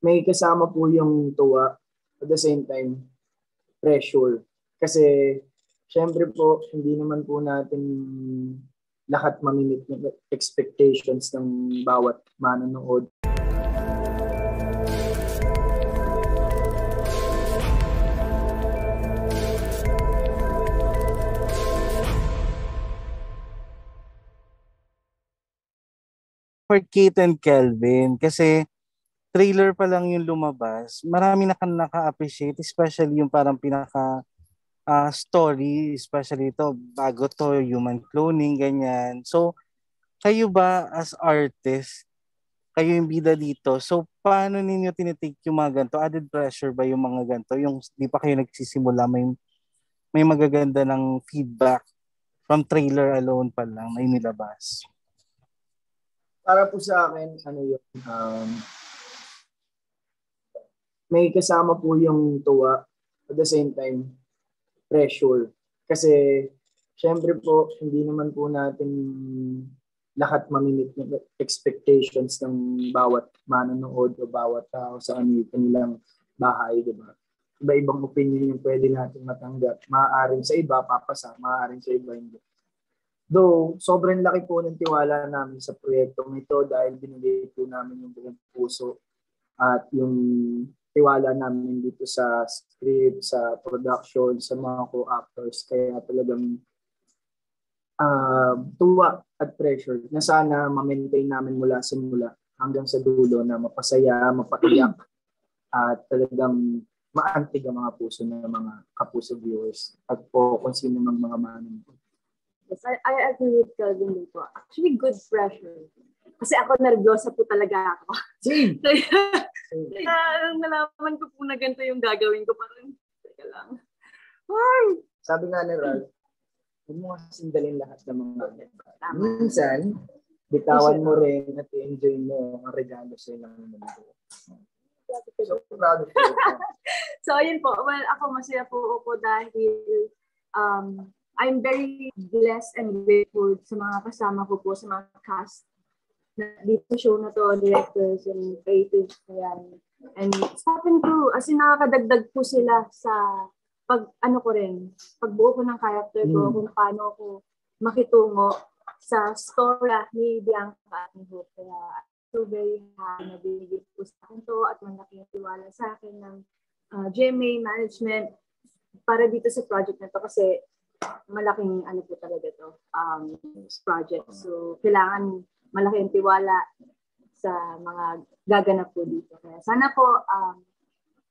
may kasama po yung tuwa at the same time pressure. Kasi syempre po hindi naman po natin lahat mamimit ng expectations ng bawat manonood. For Kate and Kelvin, kasi trailer pa lang yung lumabas, marami na naka-appreciate, especially yung parang pinaka story, especially ito, bago to, human cloning, ganyan. So, kayo ba as artist, kayo yung bida dito, so paano ninyo tinitake yung mga ganito? Added pressure ba yung mga ganito? Yung di pa kayo nagsisimula, may magaganda ng feedback from trailer alone pa lang, may nilabas? Para po sa akin, may kasama po yung tuwa at the same time pressure. Kasi syempre po hindi naman po natin lahat mamimit ng expectations ng bawat manonood o bawat tao sa kanilang bahay, di ba? Iba-ibang opinion yung pwede natin matanggap. Maaaring sa iba papasa, maaaring sa iba hindi. Though, sobrang laki po ng tiwala namin sa proyektong ito dahil binigay po namin yung buong puso at yung tiwala namin dito sa script, sa production, sa mga co-actors. Kaya talagang tuwa at pressure na sana ma-maintain namin mula simula hanggang sa dulo na mapasaya, mapaiyak at talagang maantig ang mga puso ng mga kapuso viewers at po kung sino ng mga manonood. Yes, I agree with Kelvin dito. Actually, good pressure. Kasi ako nervyosa po talaga ako. Kaya nalaman ko po na ganito yung gagawin ko. Parang, teka lang. Ay! Sabi nga ni Ralph, huwag mo kasing dalhin lahat ng mga minsan, bitawan mo rin at i-enjoy mo ang regalo sa ilang mundo. So, proud of you. So, yun po. Well, ako masaya po ako dahil I'm very blessed and grateful sa mga kasama ko po, sa mga cast na dito show na to, directors and creatives na yan. And stopping through, as in nakakadagdag po sila sa pagbuo ko ng character ko, kung paano ako makitungo sa story ni Bianca at ni Hope. Kaya so very happy na binigay po sa akin to at malaking tiwala sa akin ng GMA management para dito sa project na to kasi malaking po talaga to project. So kailangan malaking tiwala sa mga gaganap po dito. Kaya sana po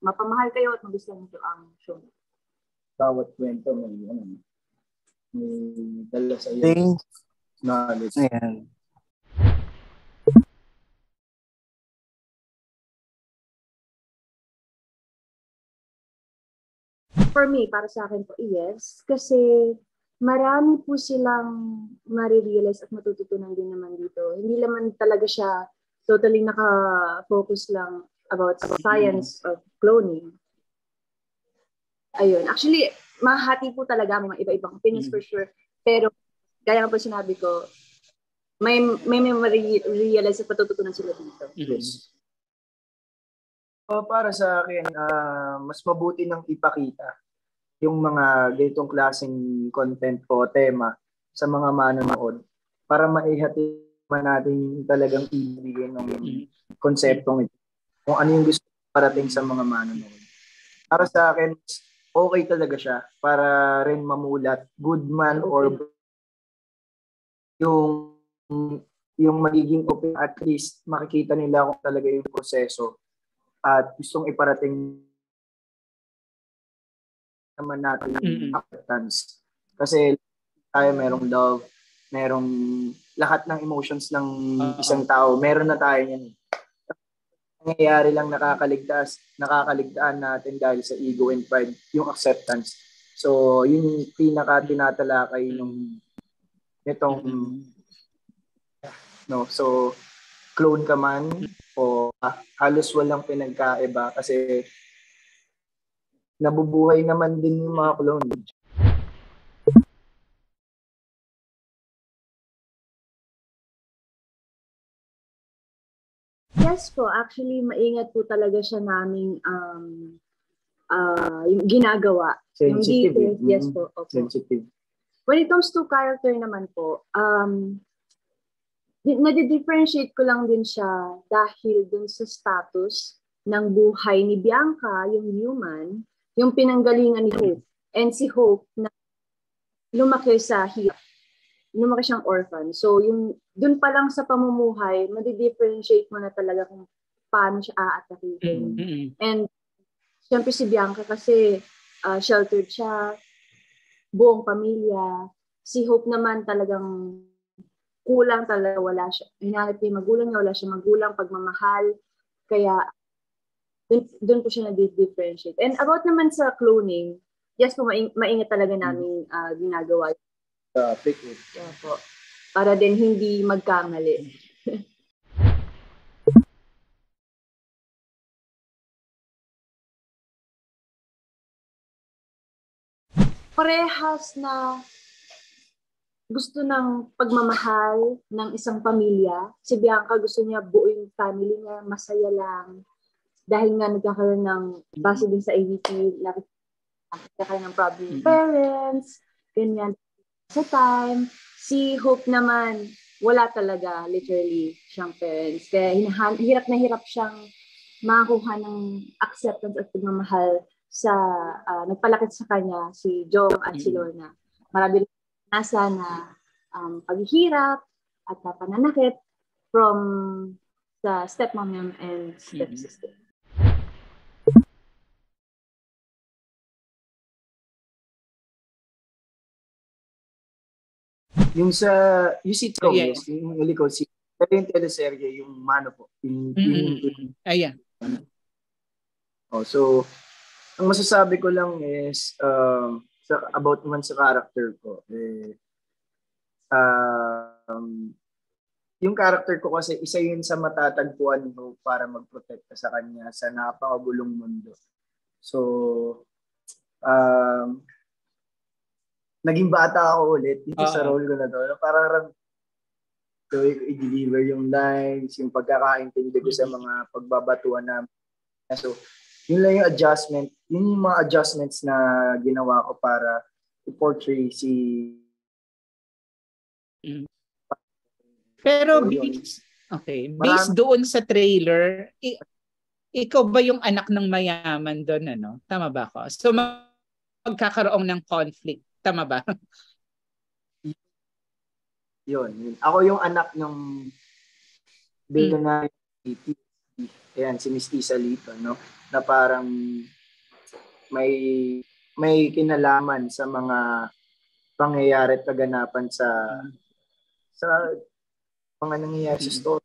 mapamahal kayo at magustuhan nyo ang show. Bawat kwento may dala sa iyo. Knowledge. Ayan. For me, para sa akin po, yes. Kasi marami po silang marirealize at matututunan din naman dito. Hindi naman talaga siya totally naka-focus lang about science of cloning. Ayun. Actually, mahati po talaga mga iba-ibang opinions for sure. Pero, gaya nga po sinabi ko, may realize at matututunan sila dito. Yes. So, para sa akin, mas mabuti nang ipakita yung mga ganitong klaseng content o tema sa mga manonood para maihati natin talagang ibigay ng konseptong ito. Kung ano yung gusto parating sa mga manonood. Para sa akin, okay talaga siya para rin mamulat, good man or yung magiging open, at least makikita nila kung talaga yung proseso at gustong iparating naman natin yung acceptance. Kasi tayo merong love, merong lahat ng emotions ng isang tao, meron na tayo yan. Nangyayari lang nakakaligtaan natin dahil sa ego and pride, yung acceptance. So, yun yung pinaka-tinatalakay nitong so clone ka man o halos walang pinagkaiba kasi nabubuhay naman din yung mga clone. Yes po, actually maingat po talaga siya naming yung ginagawa. Yung Sensitive. details, yes po. Opo. Sensitive. When it comes to character naman po, nadi-differentiate ko lang din siya dahil dun sa status ng buhay ni Bianca, yung human, yung pinanggalingan ni Hope. And si Hope na lumaki sa hirap. Lumaki siyang orphan. So, yung dun pa lang sa pamumuhay, madi-differentiate mo na talaga kung paano siya aatakihin. And siyempre si Bianca kasi sheltered siya, buong pamilya. Si Hope naman talagang kulang talaga, wala siya. Hinahanap niya yung magulang niya, wala siya magulang, pagmamahal. Kaya dun po siya na-differentiate. And about naman sa cloning, yes po, maingat talaga namin ginagawa. Pick it. Yeah, po. Para din hindi magkamali. Parehas na gusto ng pagmamahal ng isang pamilya. Si Bianca gusto niya buo yung family niya, masaya lang. Dahil nga nagkakaroon ng, base din sa AVP, nagkakaroon ng problem with parents, ganyan. Sa time, si Hope naman, wala talaga, literally, siyang parents. Kaya hirap na hirap siyang makakuha ng acceptance at pagmamahal sa nagpalaki sa kanya, si Jong at si Lorna. Marami rin nasa na paghihirap at pananakit from sa stepmom and stepsister. Yung sitcom, yes, yung Liko, pero yung teleserye, yung Mano po. Ayan. So, ang masasabi ko lang is, about naman sa character ko, yung character ko kasi isa yun sa matatagpuan ko para magprotekta sa kanya sa napakagulong mundo. So, naging bata ako ulit dito sa role ko na to. Parang i-deliver yung lines, yung pagkakaintindi ko sa mga pagbabatuan namin. So, yun lang yung adjustment. Yun yung mga adjustments na ginawa ko para i-portray si... Pero based doon sa trailer, ikaw ba yung anak ng mayaman doon, ano? Tama ba ako? So, magkakaroon ng conflict. Tama ba? Yun. Ako yung anak ng billionaire Ayan, si Miss Isa Lito, no? Na parang may kinalaman sa mga pangyayari at kaganapan sa mga nangyayari sa story.